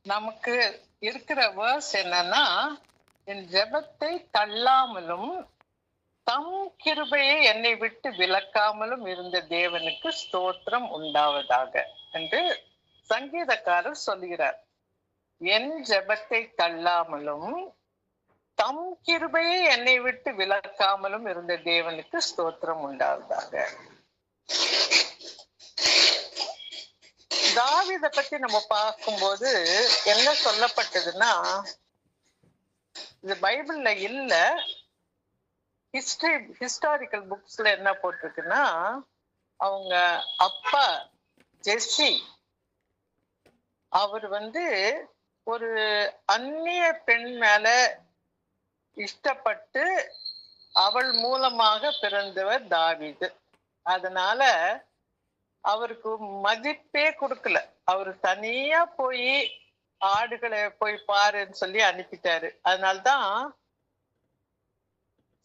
நமக்கு இருக்கிற வேர்ஸ் என்னன்னா, என் ஜெபத்தை தள்ளாமலும் தம் கிருபையை என்னை விட்டு விலக்காமலும் இருந்த தேவனுக்கு ஸ்தோத்திரம் உண்டாவதாக என்று சங்கீதக்காரர் சொல்கிறார். என் ஜெபத்தை தள்ளாமலும் தம் கிருபையை என்னை விட்டு விலக்காமலும் இருந்த தேவனுக்கு ஸ்தோத்திரம் உண்டாவதாக. தாவீதை பத்தி நம்ம பார்க்கும்போது என்ன சொல்லப்பட்டதுன்னா, இது பைபிள்ல இல்ல, ஹிஸ்டாரிக்கல் புக்ஸ்ல என்ன போட்டிருக்குன்னா, அவங்க அப்பா ஜெஸ்ஸி அவர் ஒரு அந்நிய பெண் மேல இஷ்டப்பட்டு அவள் மூலமாக பிறந்தவர் தாவீது. அதனால அவருக்கு மதிப்பே கொடுக்கல. அவரு தனியா போய் ஆடுகளை போய் பாருன்னு சொல்லி அனுப்பிட்டாரு. அதனால்தான்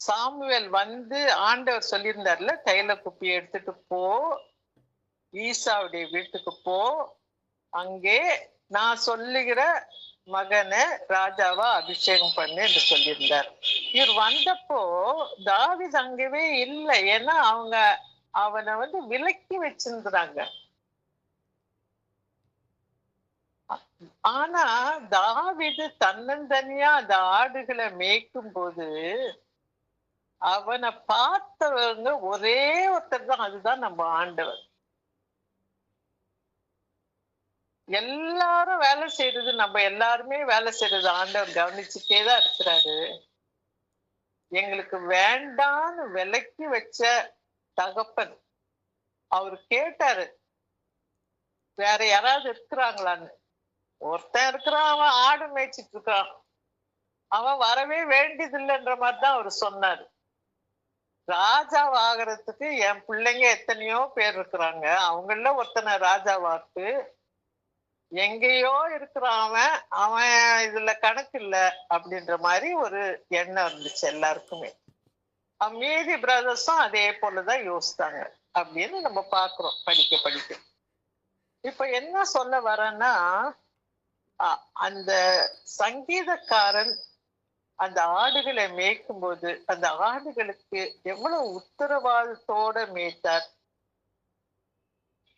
சாமுவேல் ஆண்டவர் சொல்லியிருந்தார்ல, கையில குப்பியை எடுத்துட்டு போ, ஈசாவுடைய வீட்டுக்கு போ, அங்கே நான் சொல்லுகிற மகனை ராஜாவா அபிஷேகம் பண்ணு என்று சொல்லியிருந்தார். இவர் வந்தப்போ தாவீது அங்கவே இல்லை. ஏன்னா அவனை விலக்கி வச்சிருந்தாங்க. ஆனா தாவீது தன்னந்தனியா அந்த ஆடுகளை மேய்க்கும் போது அவனை பார்த்தவங்க ஒரே ஒருத்தர் தான், அதுதான் நம்ம ஆண்டவர். எல்லாரும் வேலை செய்யறது, நம்ம எல்லாருமே வேலை செய்யறது ஆண்டவர் கவனிச்சுட்டே தான் இருக்கிறாரு. எங்களுக்கு வேண்டான்னு விலக்கி வச்ச தகப்பன் அவரு கேட்டாரு, வேற யாராவது இருக்கிறாங்களான்னு. ஒருத்தன் இருக்கிறான், அவன் ஆடு மேய்ச்சிட்டு இருக்கான், அவன் வரவே வேண்டியதில்லைன்ற மாதிரிதான் அவரு சொன்னாரு. ராஜாவாகிறதுக்கு என் பிள்ளைங்க எத்தனையோ பேர் இருக்கிறாங்க, அவங்கள ஒருத்தனை ராஜாவாக்கு, எங்கேயோ இருக்கிறான் அவன் இதுல கணக்கு இல்ல அப்படின்ற மாதிரி ஒரு எண்ணம் இருந்துச்சு எல்லாருக்குமே. மீதி பிரதர்ஸும் அதே போலதான் யோசித்தாங்க அப்படின்னு நம்ம பாக்குறோம் படிக்க படிக்க. இப்ப என்ன சொல்ல வரேன்னா, அந்த சங்கீதக்காரன் அந்த ஆடுகளை மேய்க்கும் போது அந்த ஆடுகளுக்கு எவ்வளவு உத்தரவாதத்தோட மேய்த்தார்.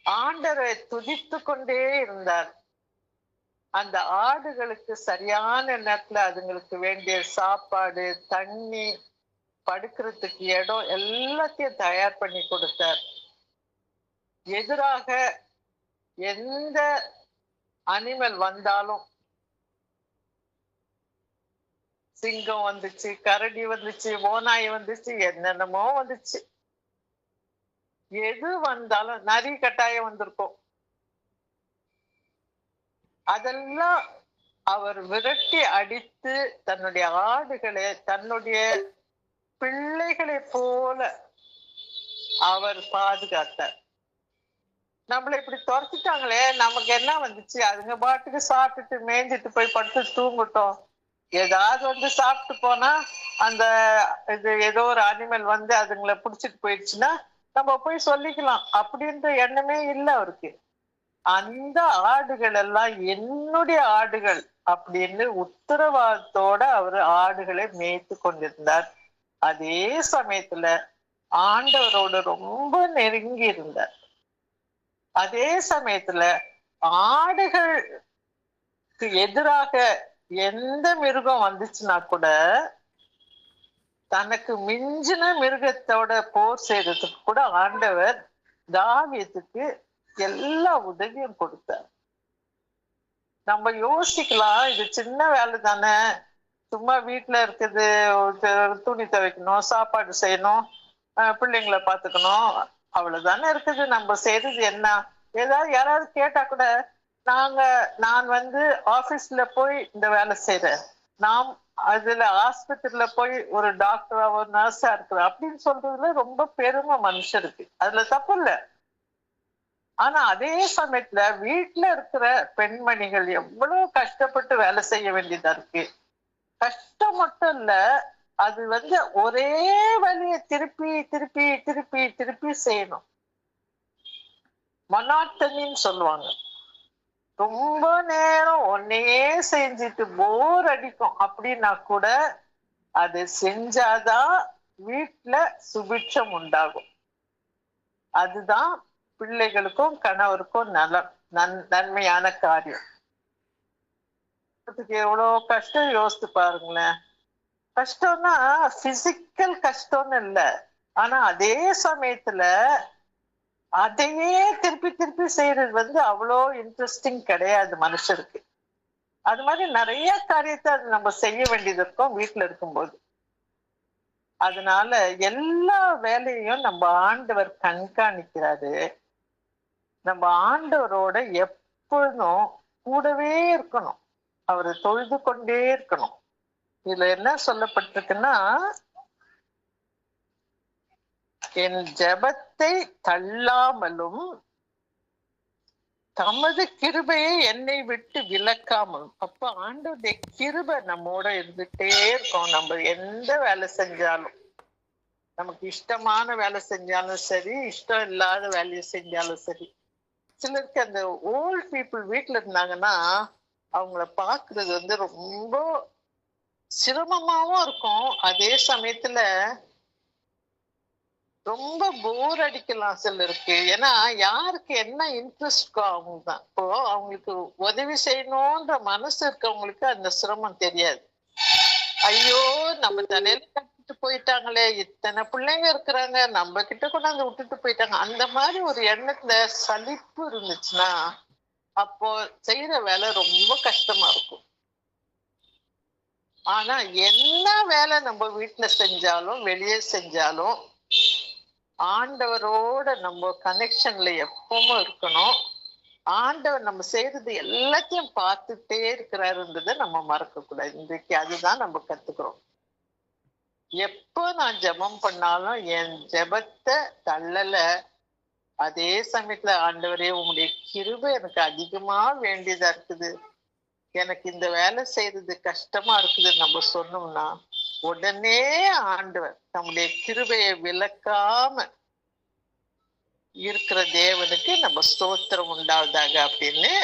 ஆண்டவரை துதித்து கொண்டே இருந்தார். அந்த ஆடுகளுக்கு சரியான நேரத்துல அதுங்களுக்கு வேண்டிய சாப்பாடு, தண்ணி, படுக்கிறதுக்கு இடம் எல்லாத்தையும் தயார் பண்ணி கொடுத்தார். எதிராக எந்த அனிமல் வந்தாலும், சிங்கம் வந்துச்சு, கரடி வந்துச்சு, ஓநாய் வந்துச்சு, என்னென்னமோ வந்துச்சு, எது வந்தாலும், நரி கட்டாயம் வந்திருக்கும், அதெல்லாம் அவர் விரட்டி அடித்து தன்னுடைய ஆடுகளை தன்னுடைய பிள்ளைகளை போல அவர் பாதுகாத்தார். நம்மளை இப்படி துரத்திட்டாங்களே, நமக்கு என்ன வந்துச்சு? அதுங்க பாட்டுக்கு சாப்பிட்டுட்டு மேய்ஞ்சிட்டு போய் படுத்து தூங்கட்டும். ஏதாவது சாப்பிட்டு போனா அந்த இது ஏதோ ஒரு அனிமல் அதுங்களை பிடிச்சிட்டு போயிடுச்சுன்னா நம்ம போய் சொல்லிக்கலாம் அப்படின்ற எண்ணமே இல்லை அவருக்கு. அந்த ஆடுகள் எல்லாம் என்னுடைய ஆடுகள் அப்படின்னு உத்தரவாதத்தோட அவர் ஆடுகளை மேய்த்து கொண்டிருந்தார். அதே சமயத்துல ஆண்டவரோடு ரொம்ப நெருங்கி இருந்தார். அதே சமயத்துல ஆடுகளுக்கு எதிராக எந்த மிருகம் வந்துச்சுன்னா கூட தனக்கு மிஞ்சின மிருகத்தோட போர் செய்யறதுக்கு கூட ஆண்டவர் தாவீதுக்கு எல்லா உதவியும் கொடுத்தார். நம்ம யோசிக்கலாம், இது சின்ன வேலை தானே, சும்மா வீட்டுல இருக்குது, துணி துவைக்கணும், சாப்பாடு செய்யணும், பிள்ளைங்களை பாத்துக்கணும், அவ்வளவுதானே இருக்குது, நம்ம செய்யறது என்ன? யாராவது கேட்டா கூட நான் ஆபீஸ்ல போய் இந்த வேலை செய்யறேன், நாம் அதுல ஆஸ்பத்திரியில போய் ஒரு டாக்டரா ஒரு நர்ஸா இருக்கிறேன் அப்படின்னு சொல்றதுல ரொம்ப பெருமை மனுஷருக்கு, அதுல தப்பு இல்லை. ஆனா அதே சமயத்துல வீட்டுல இருக்கிற பெண்மணிகள் எவ்வளவு கஷ்டப்பட்டு வேலை செய்ய வேண்டியதா இருக்கு. கஷ்டம் மட்டும் இல்ல, அது ஒரே வழியை திருப்பி திருப்பி திருப்பி திருப்பி செய்யணும். மனாட்டனின்னு சொல்லுவாங்க. ரொம்ப நேரம் ஒன்னையே செஞ்சுட்டு போர் அடிக்கும் அப்படின்னா கூட அது செஞ்சாதான் வீட்டுல சுபிட்சம் உண்டாகும். அதுதான் பிள்ளைகளுக்கும் கணவருக்கும் நன்மையான காரியம். அதுக்கு எவ்வளவு கஷ்டம் யோசித்து பாருங்களேன். கஷ்டம்னா பிசிக்கல் கஷ்டம்னு இல்ல, ஆனா அதே சமயத்துல அதையே திருப்பி திருப்பி செய்யறது அவ்வளோ இன்ட்ரெஸ்டிங் கிடையாது மனுஷருக்கு. அது மாதிரி நிறைய காரியத்தை அது நம்ம செய்ய வேண்டியது இருக்கும் வீட்டுல இருக்கும்போது. அதனால எல்லா வேலையும் நம்ம ஆண்டவர் கண்காணிக்கிறாரு. நம்ம ஆண்டவரோட எப்பொழுதும் கூடவே இருக்கணும், அவரை தொழுது கொண்டே இருக்கணும். இதுல என்ன சொல்லப்பட்டிருக்குன்னா, என் ஜெபத்தை தள்ளாமலும் தமது கிருபையை என்னை விட்டு விலக்காமலும். அப்ப ஆண்டவருடைய கிருபை நம்மோட இருந்துட்டே இருக்கும். நம்ம எந்த வேலை செஞ்சாலும், நமக்கு இஷ்டமான வேலை செஞ்சாலும் சரி, இஷ்டம் இல்லாத வேலையை செஞ்சாலும் சரி. சிலருக்கு அந்த ஓல்ட் பீப்புள் வீட்டுல இருந்தாங்கன்னா அவங்கள பாக்குறது ரொம்ப சிரமமாவும் இருக்கும். அதே சமயத்துல ரொம்ப போர் அடிக்கலாம் சிலருக்கு. ஏன்னா யாருக்கு என்ன இன்ட்ரெஸ்டோ அவங்க தான். இப்போ அவங்களுக்கு உதவி செய்யணும்ன்ற மனசு இருக்கவங்களுக்கு அந்த சிரமம் தெரியாது. ஐயோ நம்ம தலையில கட்டிட்டு போயிட்டாங்களே, இத்தனை பிள்ளைங்க இருக்கிறாங்க, நம்ம கிட்ட கொண்டாந்து விட்டுட்டு போயிட்டாங்க, அந்த மாதிரி ஒரு எண்ணத்துல சலிப்பு இருந்துச்சுன்னா அப்போ செய்யற வேலை ரொம்ப கஷ்டமா இருக்கும். ஆனா என்ன வேலை நம்ம வீட்டுல செஞ்சாலும் வெளியே செஞ்சாலும் ஆண்டவரோட நம்ம கனெக்ஷன்ல எப்பவும் இருக்கணும். ஆண்டவர் நம்ம செய்யறது எல்லாத்தையும் பார்த்துட்டே இருக்கிறாருன்றதை நம்ம மறக்க கூடாது. இன்றைக்கு அதுதான் நம்ம கத்துக்கிறோம். எப்போ நான் ஜெபம் பண்ணாலும் என் ஜெபத்தை தள்ளல. அதே சமயத்துல ஆண்டவரே உங்களுடைய கிருபை எனக்கு அதிகமா வேண்டியதா இருக்குது, எனக்கு இந்த வேலை செய்யறது கஷ்டமா இருக்குது நம்ம சொன்னோம்னா உடனே ஆண்டவர் நம்முடைய கிருபையை விலக்காம இருக்கிற தேவனுக்கு நம்ம ஸ்தோத்திரம் உண்டாவதாக அப்படின்னு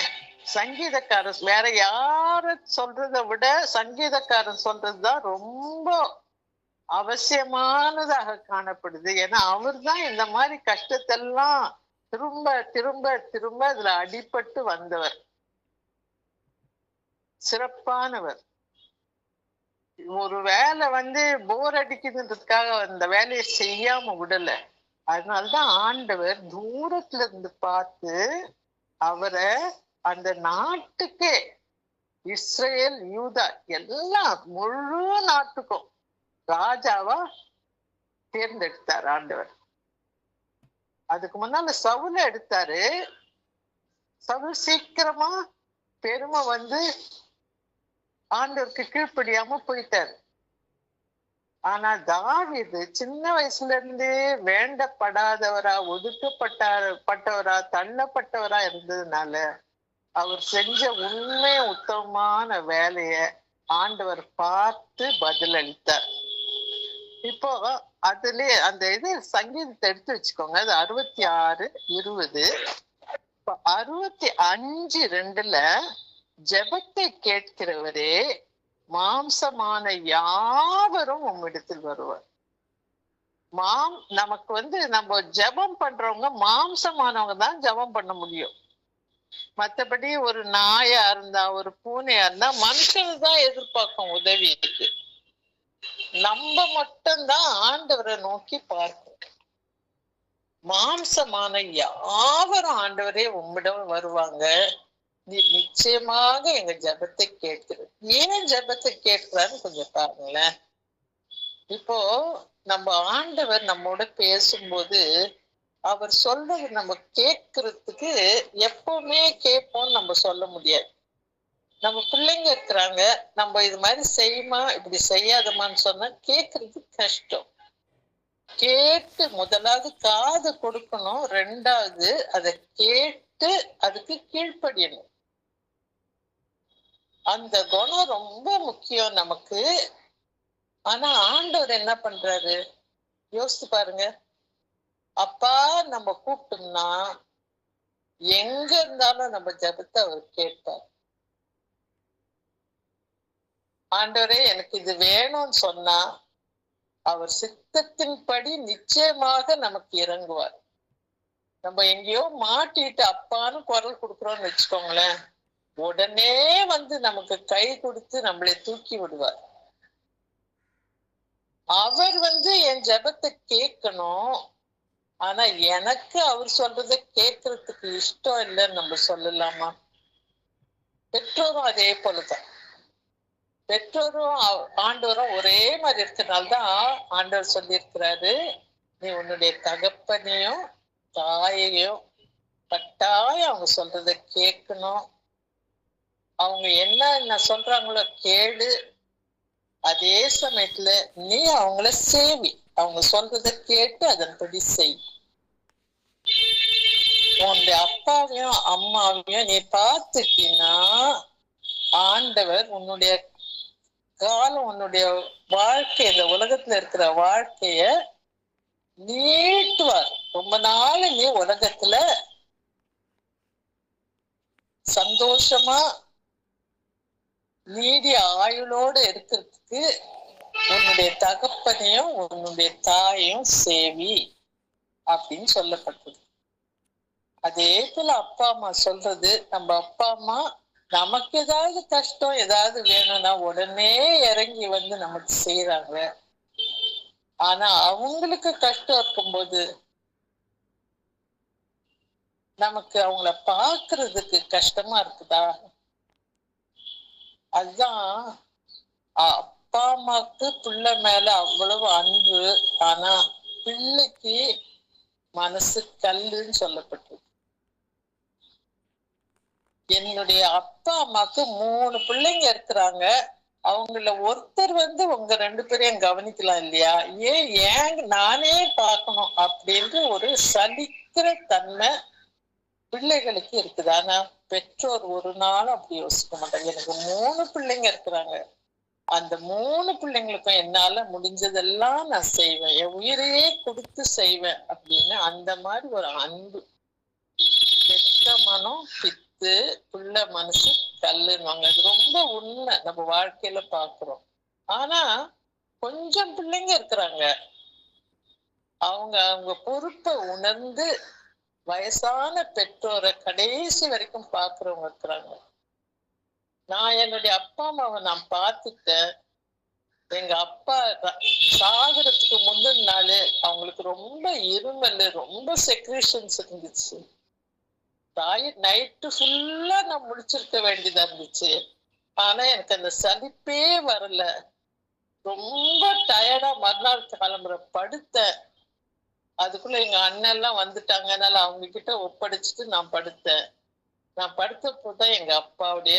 சங்கீதக்காரன் வேற யார சொல்றதை விட சங்கீதக்காரன் சொல்றதுதான் ரொம்ப அவசியமானதாக காணப்படுது. ஏன்னா அவர் தான் இந்த மாதிரி கஷ்டத்தெல்லாம் திரும்ப திரும்ப திரும்ப அதுல அடிபட்டு வந்தவர், சிறப்பானவர். ஒரு வேலை போர் அடிக்குதுன்றதுக்காக அந்த வேலையை செய்யாம விடல. அதனாலதான் ஆண்டவர் தூரத்துல இருந்து பார்த்து அவரை அந்த நாட்டுக்கே, இஸ்ரேல் யூதா எல்லாம் முழு நாட்டுக்கும் ராஜாவா தேர்ந்தெடுத்தார் ஆண்டவர். அதுக்கு முன்னால சவுல எடுத்தாரு. சவுல் சீக்கிரமா பெருமை ஆண்டவருக்கு கீழ்ப்படியாம போயிட்டாரு. ஆனா தாவீது சின்ன வயசுல இருந்தே வேண்டப்படாதவரா, ஒதுக்கப்பட்டவரா, தள்ளப்பட்டவரா இருந்ததுனால அவர் செஞ்ச உண்மை உத்தமமான வேலைய ஆண்டவர் பார்த்து பதிலளித்தார். இப்போ அதுலயே அந்த சங்கீதத்தை எடுத்து வச்சுக்கோங்க. அது 66:20. 65:2 ஜெபத்தை கேட்கிறவரே மாம்சமான யாவரும் உம்மிடத்தில் வருவார். நமக்கு நம்ம ஜெபம் பண்றவங்க மாம்சமானவங்க தான் ஜெபம் பண்ண முடியும். மற்றபடி ஒரு நாயா இருந்தா, ஒரு பூனையா இருந்தா மனுஷன் தான் எதிர்பார்க்கும் உதவிக்கு. நம்ம மட்டும்தான் ஆண்டவரை நோக்கி பார்க்கணும். மாம்சமான யாவரும் ஆண்டவரே உம்மிடம் வருவாங்க, நீ நிச்சயமாக எங்க ஜெபத்தை கேட்கிற. ஏன் ஜெபத்தை கேட்கிறான்னு கொஞ்சம் பாருங்களேன். இப்போ நம்ம ஆண்டவர் நம்மோட பேசும்போது அவர் சொல்றது நம்ம கேட்கறதுக்கு எப்பவுமே கேட்போம்னு நம்ம சொல்ல முடியாது. நம்ம பிள்ளைங்க இருக்கிறாங்க, நம்ம இது மாதிரி செய்யுமா இப்படி செய்யாதமான்னு சொன்னா கேட்கறது கஷ்டம். கேட்டு முதலாவது காது கொடுக்கணும், ரெண்டாவது அதை கேட்டு அதுக்கு கீழ்ப்படியணும். அந்த குணம் ரொம்ப முக்கியம் நமக்கு. ஆனா ஆண்டவர் என்ன பண்றாரு யோசிச்சு பாருங்க. அப்பா நம்ம கூப்பிட்டோம்னா எங்க இருந்தாலும் நம்ம ஜெபத்தை அவர் கேட்பார். ஆண்டவரே எனக்கு இது வேணும்னு சொன்னா அவர் சித்தத்தின்படி நிச்சயமாக நமக்கு இறங்குவார். நம்ம எங்கேயோ மாட்டிட்டு அப்பான்னு குரல் கொடுக்குறோம்னு வச்சுக்கோங்களேன், உடனே வந்து நமக்கு கை கொடுத்து நம்மளை தூக்கி விடுவார். அவர் வந்து என் ஜெபத்தை கேட்கணும், ஆனா எனக்கு அவர் சொல்றதை கேட்கறதுக்கு இஷ்டம் இல்லைன்னு நம்ம சொல்லலாமா? பெற்றோரும் அதே போலதான். பெற்றோரும் ஆண்டவரும் ஒரே மாதிரி இருக்கிறனால்தான் ஆண்டவர் சொல்லியிருக்கிறாரு, நீ உன்னுடைய தகப்பனையும் தாயையும் கட்டாயம் அவங்க சொல்றதை கேட்கணும். அவங்க என்ன சொல்றாங்களோ கேளு, அதே சமயத்துல நீ அவங்கள சேவி, அவங்க சொல்றதை கேட்டு அதன்படி செய். உன்னுடைய அப்பாவையும் அம்மாவையும் நீ பார்த்துட்டீன்னா ஆண்டவர் உன்னுடைய காலம், உன்னுடைய வாழ்க்கை, இந்த உலகத்துல இருக்கிற வாழ்க்கைய நீட்டுவார். ரொம்ப நாள் நீ உலகத்துல சந்தோஷமா நீடிய ஆயுளோடு இருக்கிறதுக்கு உன்னுடைய தகப்பனையும் உன்னுடைய தாயையும் சேவி அப்படின்னு சொல்லப்பட்டது. அதே போல அப்பா அம்மா சொல்றது, நம்ம அப்பா அம்மா நமக்கு ஏதாவது கஷ்டம் ஏதாவது வேணும்னா உடனே இறங்கி வந்து நமக்கு செய்யறாங்க. ஆனா அவங்களுக்கு கஷ்டம் இருக்கும்போது நமக்கு அவங்கள பாக்குறதுக்கு கஷ்டமா இருக்குதா? அதுதான் அப்பா அம்மாவுக்கு பிள்ளை மேல அவ்வளவு அன்பு, ஆனா பிள்ளைக்கு மனசு கல்லுன்னு சொல்லப்பட்டது. என்னுடைய அப்பா அம்மாக்கு 3 பிள்ளைங்க இருக்கிறாங்க, அவங்கள ஒருத்தர் வந்து உங்க 2 பேரையும் கவனிக்கலாம் இல்லையா? ஏன் நானே பார்க்கணும் அப்படின்ற ஒரு சலிக்கிற தன்மை பிள்ளைகளுக்கு இருக்குது. ஆனா பெற்றோர் ஒரு நாளும் அப்படி யோசிக்க மாட்டாங்க. எனக்கு 3 பிள்ளைங்க இருக்கிறாங்க, அந்த 3 பிள்ளைங்களுக்கும் என்னால முடிஞ்சதெல்லாம் நான் செய்வேன், என் உயிரையே கொடுத்து செய்வேன் அப்படின்னு அந்த மாதிரி ஒரு அன்பு. பெத்த மனம் பித்து, பிள்ளை மனசு கல்லுன்னுவாங்க. அது ரொம்ப உண்மை, நம்ம வாழ்க்கையில பாக்குறோம். ஆனா கொஞ்சம் பிள்ளைங்க இருக்கிறாங்க, அவங்க பொறுப்பை உணர்ந்து வயசான பெற்றோரை கடைசி வரைக்கும் பாக்குறவங்க இருக்கிறாங்க. நான் என்னுடைய அப்பா அம்மாவை நான் பார்த்துட்டேன். எங்க அப்பா சாகுறதுக்கு முந்தின நாள் அவங்களுக்கு ரொம்ப இருமல், ரொம்ப செக்ரேஷன்ஸ் இருந்துச்சு. நைட்டு ஃபுல்லா நான் முடிச்சிருக்க வேண்டியதா இருந்துச்சு. ஆனா எனக்கு அந்த சலிப்பே வரல. ரொம்ப டயர்டா மறுநாள் கிளம்புற படுத்தேன். அதுக்குள்ள எங்க அண்ணன் எல்லாம் வந்துட்டாங்க, அதனால அவங்க கிட்ட ஒப்படைச்சிட்டு நான் படுத்தேன். நான் படுத்தப்போதான் எங்க அப்பாவுடைய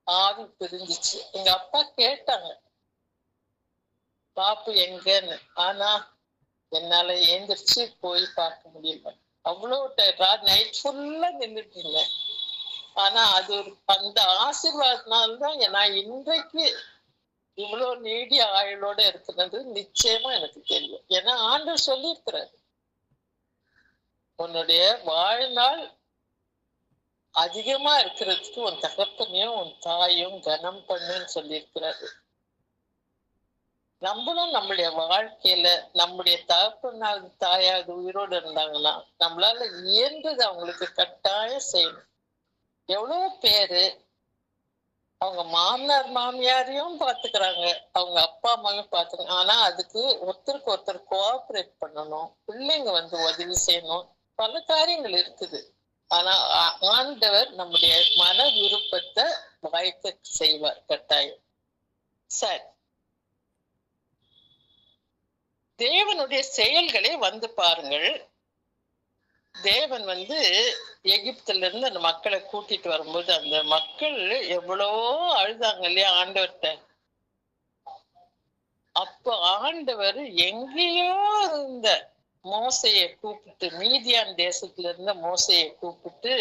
ஆவி பிரிஞ்சிச்சு. எங்க அப்பா கேட்டாங்க பாப்பு எங்கன்னு, ஆனா என்னால எழுந்திரிச்சு போய் பார்க்க முடியல. அவ்வளவு நைட் ஃபுல்லா நின்றுட்டு இருந்தேன். ஆனா அது ஒரு அந்த ஆசீர்வாதத்தினால்தான் நான் இன்றைக்கு இவ்வளவு நீடிய ஆயுளோட இருக்கிறது நிச்சயமா எனக்கு தெரியும். ஏன்னா ஆண்டவர் சொல்லியிருக்கிறார், உன்னுடைய வாழ்நாள் அதிகமா இருக்கிறதுக்கு உன் தகப்பனையும் உன் தாயும் கனம் பண்ணுன்னு சொல்லியிருக்கிறாரு. நம்மளும் நம்மளுடைய வாழ்க்கையில நம்முடைய தகப்பனாவது தாயாவது உயிரோடு இருந்தாங்கன்னா நம்மளால இயன்றது அவங்களுக்கு கட்டாயம் செய்யணும். எவ்வளவு பேரு அவங்க மாமனார் மாமியாரையும் பாத்துக்கிறாங்க, அவங்க அப்பா அம்மாவையும் பாத்துக்கிறாங்க. ஆனா அதுக்கு ஒருத்தருக்கு ஒருத்தர் கோஆபரேட் பண்ணணும், பிள்ளைங்க வந்து உதவி செய்யணும், பல காரியங்கள் இருக்குது. ஆனா ஆண்டவர் நம்முடைய மன விருப்பத்தை வாய்க்க செய்வார் கட்டாயம். சரி, தேவனுடைய செயல்களை வந்து பாருங்கள். தேவன் வந்து எகிப்துல இருந்து அந்த மக்களை கூட்டிட்டு வரும்போது அந்த மக்கள் எவ்வளவோ அழுதாங்க இல்லையா ஆண்டவர்கிட்ட. அப்போ ஆண்டவர் எங்கேயோ இருந்த மோசையை கூப்பிட்டு, மீதியான் தேசத்துல இருந்த மோசையை கூப்பிட்டு,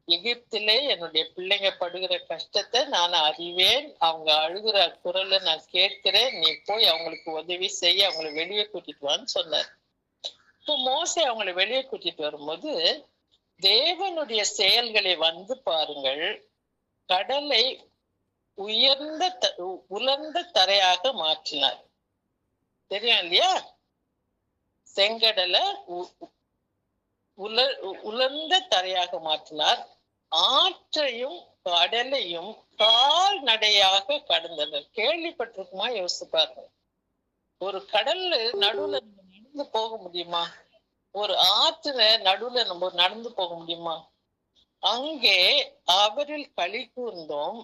எகிப்திலே என்னுடைய பிள்ளைங்க படுகிற கஷ்டத்தை நான் அறிவேன், அவங்க அழுகிற குரலை நான் கேட்கிறேன், நீ போய் அவங்களுக்கு உதவி செய்ய அவங்களை வெளியே கூட்டிட்டு வான்னு சொன்னார். இப்போ மோசை அவங்களை வெளியே கூட்டிட்டு வரும்போது தேவனுடைய செயல்களை வந்து பாருங்கள். கடலை உலர்ந்த தரையாக மாற்றினார். தெரியும் இல்லையா? செங்கடலை உலர்ந்த தரையாக மாற்றினார். ஆற்றையும் கடலையும் கால்நடையாக கடந்தனர். கேள்விப்பட்டிருக்குமா? யோசிச்சு பாருங்க. ஒரு கடல்ல நடுவுல நடந்து போக முடியுமா? ஒரு ஆற்றுல நடுவுல நம்ம நடந்து போக முடியுமா? அங்கே அவரில் களி கூர்ந்தோம்.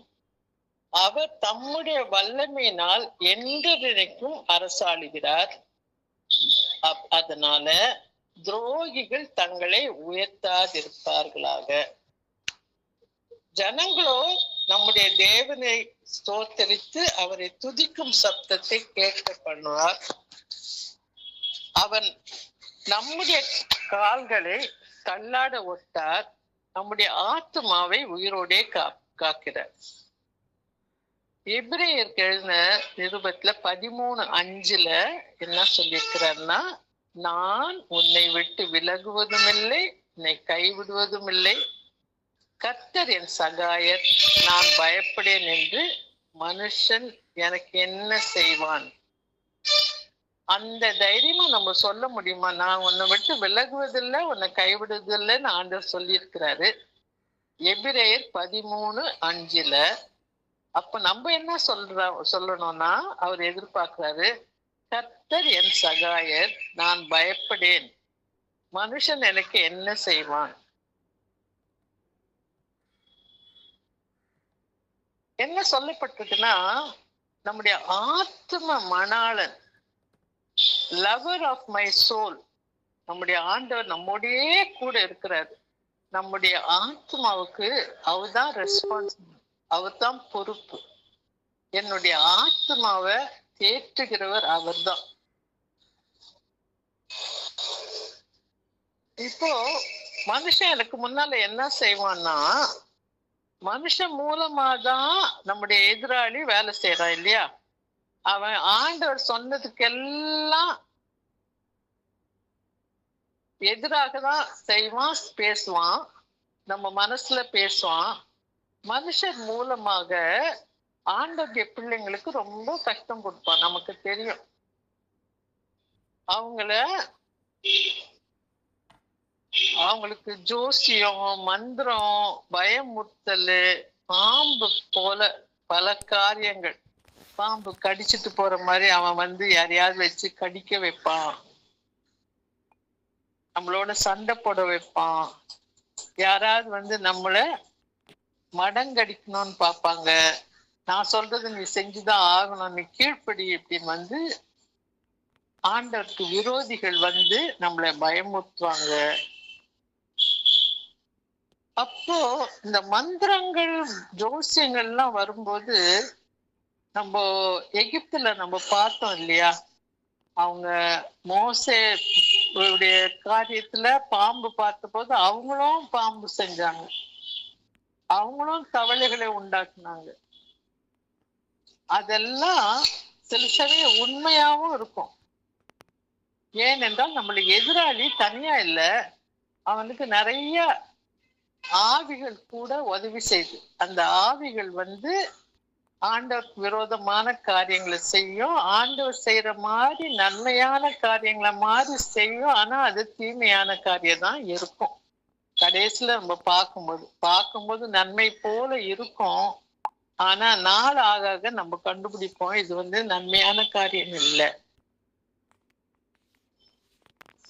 அவர் தம்முடைய வல்லமையினால் என்றென்றைக்கும் அரசாளுகிறார். அதனால துரோகிகள் தங்களை உயர்த்தாதிருப்பார்களாக. ஜனங்களோ நம்முடைய தேவனை ஸ்தோத்தரித்து அவரை துதிக்கும் சப்தத்தை கேட்க பண்ணுவார். அவன் நம்முடைய கால்களை தள்ளாட ஒட்டார். நம்முடைய ஆத்துமாவை உயிரோடே காக்கிறார். எபிரேயருக்கு எழுதின நிருபத்துல 13:5 என்ன சொல்லியிருக்கிறார்னா, நான் உன்னை விட்டு விலகுவதும் இல்லை, உன்னை கைவிடுவதும் இல்லை. கர்த்தர் என் சகாயர், நான் பயப்படேன் என்று மனுஷன் எனக்கு என்ன செய்வான்? அந்த தைரியமா நம்ம சொல்ல முடியுமா? நான் உன்னை விட்டு விலகுவதில்லை, உன்னை கைவிடுவதில்லைன்னு ஆண்டவர் சொல்லியிருக்கிறாரு எபிரேயர் 13:5. அப்ப நம்ம என்ன சொல்லணும்னா, அவர் எதிர்பார்க்கிறாரு, கர்த்தர் என் சகாயர், நான் பயப்படேன், மனுஷன் எனக்கு என்ன செய்வான்? என்ன சொல்லப்பட்டிருக்குன்னா, நம்முடைய ஆத்ம மணாளன், லவர் ஆஃப் மை சோல், நம்முடைய ஆண்டவர் நம்மோடே கூட இருக்கிறார். நம்முடைய ஆத்மாவுக்கு அவர் தான் ரெஸ்பான்சிபிள், அவர் தான் பொறுப்பு. என்னுடைய ஆத்மாவை தேற்றுகிறவர் அவர் தான். இப்போ மனுஷன் எனக்கு முன்னால என்ன செய்வான்னா, மனுஷன் மூலமாதான் நம்முடைய எதிராளி வேலை செய்யறான் இல்லையா? அவன் ஆண்டவர் சொன்னதுக்கெல்லாம் எதிராக தான் செய்வான், பேசுவான், நம்ம மனசுல பேசுவான். மனுஷன் மூலமாக ஆண்டவருடைய பிள்ளைங்களுக்கு ரொம்ப கஷ்டம் கொடுப்பான். நமக்கு தெரியும். அவங்களுக்கு ஜோசியம், மந்திரம், பயமுறுத்தல், பாம்பு போல பல காரியங்கள், பாம்பு கடிச்சிட்டு போற மாதிரி அவன் யாரையாவது வச்சு கடிக்க வைப்பான், நம்மளோட சண்டை போட வைப்பான், யாராவது நம்மள மடங்கடிக்கணும்னு பார்ப்பாங்க. நான் சொல்றது நீ செஞ்சுதான் ஆகணும், நீ கீழ்ப்படி அப்படின்னு ஆண்டவருக்கு விரோதிகள் நம்மளை பயமுறுத்துவாங்க. அப்போ இந்த மந்திரங்கள், ஜோசியங்கள்லாம் வரும்போது, நம்ம எகிப்துல நம்ம பார்த்தோம் இல்லையா? அவங்க மோசேயுடைய காரியத்துல பாம்பு பார்த்த போது அவங்களும் பாம்பு செஞ்சாங்க, அவங்களும் தவளைகளை உண்டாக்குனாங்க. அதெல்லாம் சில சமயம் உண்மையாவும் இருக்கும். ஏனென்றால் நம்மளுக்கு எதிராளி தனியா இல்ல, அவனுக்கு நிறைய ஆவிகள் கூட உதவி செய்து. அந்த ஆவிகள் ஆண்டவர் விரோதமான காரியங்களை செய்யும், ஆண்டவர் செய்யற மாதிரி நன்மையான காரியங்களை மாதிரி செய்யும். ஆனா அது தீமையான காரியம் தான் இருக்கும். கடைசியில நம்ம பார்க்கும்போது நன்மை போல இருக்கும். ஆனா நாள் ஆக நம்ம கண்டுபிடிப்போம் இது நன்மையான காரியம் இல்லை.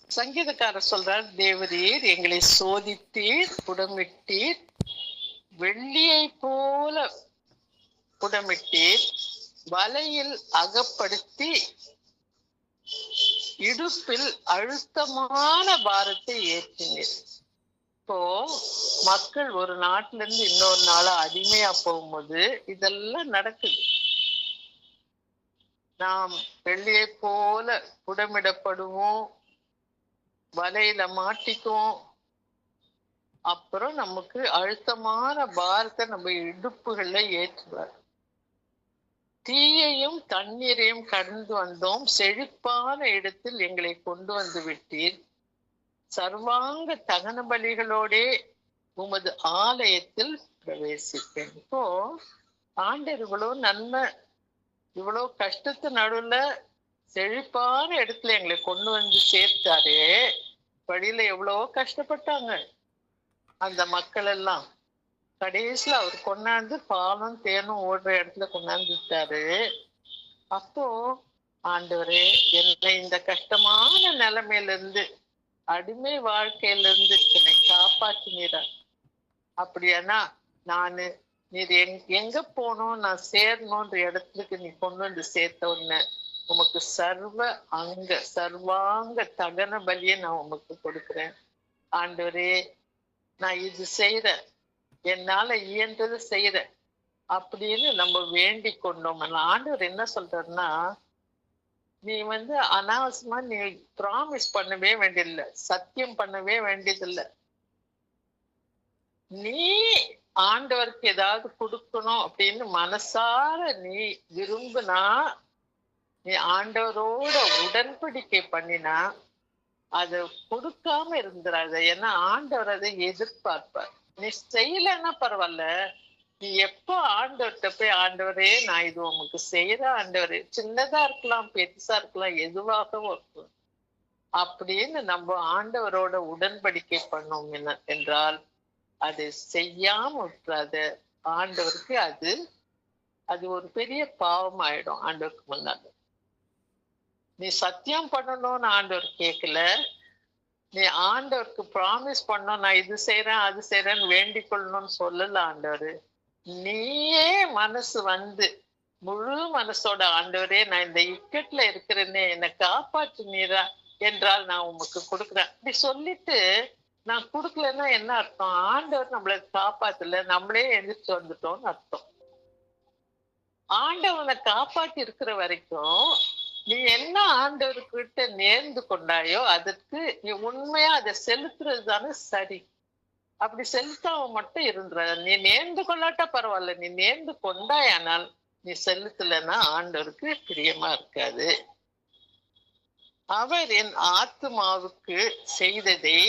சங்கீதக்காரர் சொல்றார், தேவரீர் எங்களை சோதித்தீர், புடமிட்டீர், வெள்ளியை போல புடமிட்டீர், வலையில் அகப்படுத்தி இடுப்பில் அழுத்தமான பாரத்தை ஏற்றினீர். இப்போ மக்கள் ஒரு நாட்டுல இருந்து இன்னொரு நாள அடிமையா போகும்போது இதெல்லாம் நடக்குது. நாம் வெள்ளியை போல புடமிடப்படுவோம், வலையில மாட்டிக்குவோம். அப்புறம் நமக்கு அழுத்தமான பாரத்தை நம்ம இடுப்புகள்ல ஏற்றுவார். தீயையும் தண்ணீரையும் கடந்து வந்தோம், செழிப்பான இடத்தில் எங்களை கொண்டு வந்து விட்டீர். சர்வாங்க தகன பலிகளோடே உமது ஆலயத்தில் பிரவேசிப்பேன். இப்போ ஆண்டவர் இவ்வளவு நன்மை, இவ்வளவு கஷ்டத்து நடுவுல செழிப்பான இடத்துல எங்களை கொண்டு வந்து சேர்த்தாரே. வழியில எவ்வளவோ கஷ்டப்பட்டாங்க அந்த மக்கள் எல்லாம். கடைசியில அவர் கொண்டாந்து பாலும் தேனும் ஓடுற இடத்துல கொண்டாந்து விட்டாரு. அப்போ ஆண்டவரே, என்னை இந்த கஷ்டமான நிலைமையில இருந்து, அடிமை வாழ்க்கையில இருந்து என்னை காப்பாற்றினீரா. அப்படியானா நானு நீர் எங்க போனோம், நான் சேரணும்ன்ற இடத்துக்கு நீ கொண்டு வந்து சேர்த்த உடனே உமக்கு சர்வாங்க தகன பலியை நான் உமக்கு கொடுக்கிறேன். ஆண்டவரே, நான் இது செய்யறேன், என்னால இயன்றது செய்யறேன் அப்படின்னு நம்ம வேண்டி கொண்டோம். ஆண்டவர் என்ன சொல்றாருன்னா, நீ அனாவசியமா நீ ப்ராமிஸ் பண்ணவே வேண்டியதில்லை, சத்தியம் பண்ணவே வேண்டியதில்லை. நீ ஆண்டவருக்கு ஏதாவது கொடுக்கணும் அப்படின்னு மனசார நீ விரும்பினா, நீ ஆண்டவரோட உடன்படிக்கை பண்ணினா அதை கொடுக்காம இருந்துடாத. ஏன்னா ஆண்டவர் அதை எதிர்பார்ப்பார். நீ செய்யலன்னா பரவாயில்ல, நீ எப்போ ஆண்டவர்கிட்ட போய் ஆண்டவரே நான் இது உமக்கு செய்யற ஆண்டவரே, சின்னதா இருக்கலாம் பெருசா இருக்கலாம் எதுவாகவும் இருக்கும், அப்படின்னு நம்ம ஆண்டவரோட உடன்படிக்கை பண்ணோம் என்றால் அதை செய்யாம விட்டுறாத. ஆண்டவருக்கு அது ஒரு பெரிய பாவம் ஆயிடும் ஆண்டவருக்கு முன்னால. நீ சத்தியம் பண்ணணும்னு ஆண்டவர் கேட்கல, நீ ஆண்டவருக்கு ப்ராமிஸ் பண்ணணும், நான் இது செய்யறேன் அது செய்யறேன்னு வேண்டிக் கொள்ளணும்னு சொல்லல ஆண்டவர். நீயே மனசு முழு மனசோட ஆண்டவரே நான் இந்த இக்கட்ல இருக்கிறேன்னே, என்னை காப்பாற்றுனீரா என்றால் நான் உமக்கு கொடுக்குறேன் அப்படி சொல்லிட்டு நான் கொடுக்கலன்னா என்ன அர்த்தம்? ஆண்டவர் நம்மளை காப்பாத்தல, நம்மளே எந்திரிச்சு வந்துட்டோம்னு அர்த்தம். ஆண்டவனை காப்பாற்றி இருக்கிற வரைக்கும் நீ என்ன ஆண்டவர்கிட்ட நேர்ந்து கொண்டாயோ அதற்கு நீ உண்மையா அதை செலுத்துறது தானே சரி. அப்படி செலுத்தாம மட்டும் இருந்துற. நீ நேர்ந்து கொள்ளாட்டா பரவாயில்ல, நீ நேர்ந்து கொண்டாயானால் நீ செலுத்தலைன்னா ஆண்டவருக்கு பிரியமா இருக்காது. அவர் என் ஆத்துமாவுக்கு செய்ததை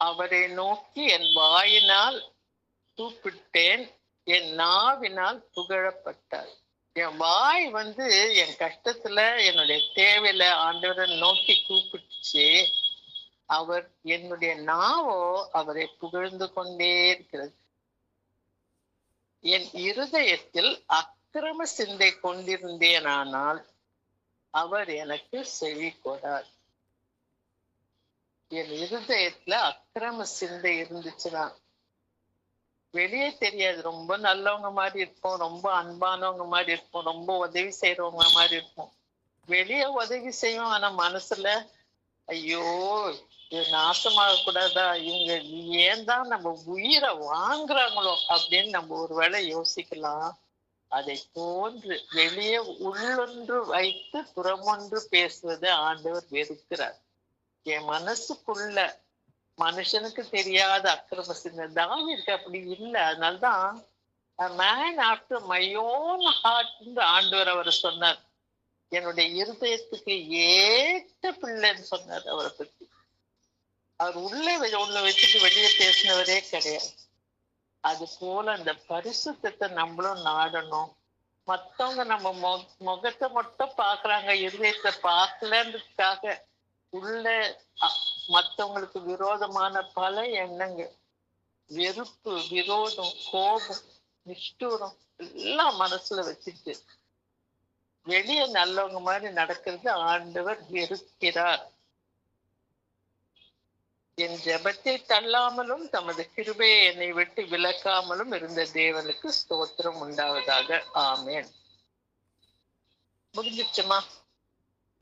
அவரை நோக்கி என் வாயினால் கூப்பிட்டேன், என் நாவினால் புகழப்பட்டார். என் வாய் என் கஷ்டத்துல என்னுடைய தேவையில ஆண்டவரை நோக்கி கூப்பிட்டுச்சு. அவர் என்னுடைய நாவோ அவரை புகழ்ந்து கொண்டே இருக்கிறது. என் இருதயத்தில் அக்கிரம சிந்தை கொண்டிருந்தேனானால் அவர் எனக்கு செவி கொடார். என் இருதயத்துல அக்கிரம சிந்தை இருந்துச்சுன்னா வெளியே தெரியாது, ரொம்ப நல்லவங்க மாதிரி இருப்போம், ரொம்ப அன்பானவங்க மாதிரி இருப்போம், ரொம்ப உதவி செய்யறவங்க மாதிரி இருப்போம். வெளியே உதவி செய்வோம், ஆனா மனசுல ஐயோ இது நாசமாக கூடாதா, இவங்க ஏன் தான் நம்ம உயிரை வாங்குறாங்களோ அப்படின்னு நம்ம ஒருவேளை யோசிக்கலாம். அதை போன்று வெளியே உள்ளொன்று வைத்து புறமொன்று பேசுவதை ஆண்டவர் வெறுக்கிறார். என் மனசுக்குள்ள மனுஷனுக்கு தெரியாத அக்கிரம சின்ன தாவீதுக்கு அப்படி இல்லை. அதனால்தான் man after my own heart ஆண்டவர் அவர் சொன்னார். என்னுடைய இருதயத்துக்கு ஏற்ற பிள்ளைன்னு சொன்னார் அவரை பத்தி. அவர் உள்ளே வச்சுட்டு வெளியே பேசினவரே கிடையாது. அது போல அந்த பரிசுத்தத்தை நம்மளும் நாடணும். மத்தவங்க நம்ம முகத்தை மட்டும் பாக்குறாங்க, இருதயத்தை பார்க்கலன்றதுக்காக உள்ள மற்றவங்களுக்கு விரோதமான பல எண்ணங்கள், வெறுப்பு, விரோதம், கோபம், நிஷ்டூரம் எல்லாம் மனசுல வச்சுட்டு வெளியே நல்லவங்க மாதிரி நடக்கிறது ஆண்டவர் வெறுக்கிறார். என் ஜெபத்தை தள்ளாமலும் தமது கிருபையை என்னை விட்டு விலக்காமலும் இருந்த தேவனுக்கு ஸ்தோத்திரம் உண்டாவதாக. ஆமேன். முடிஞ்சிச்சுமா?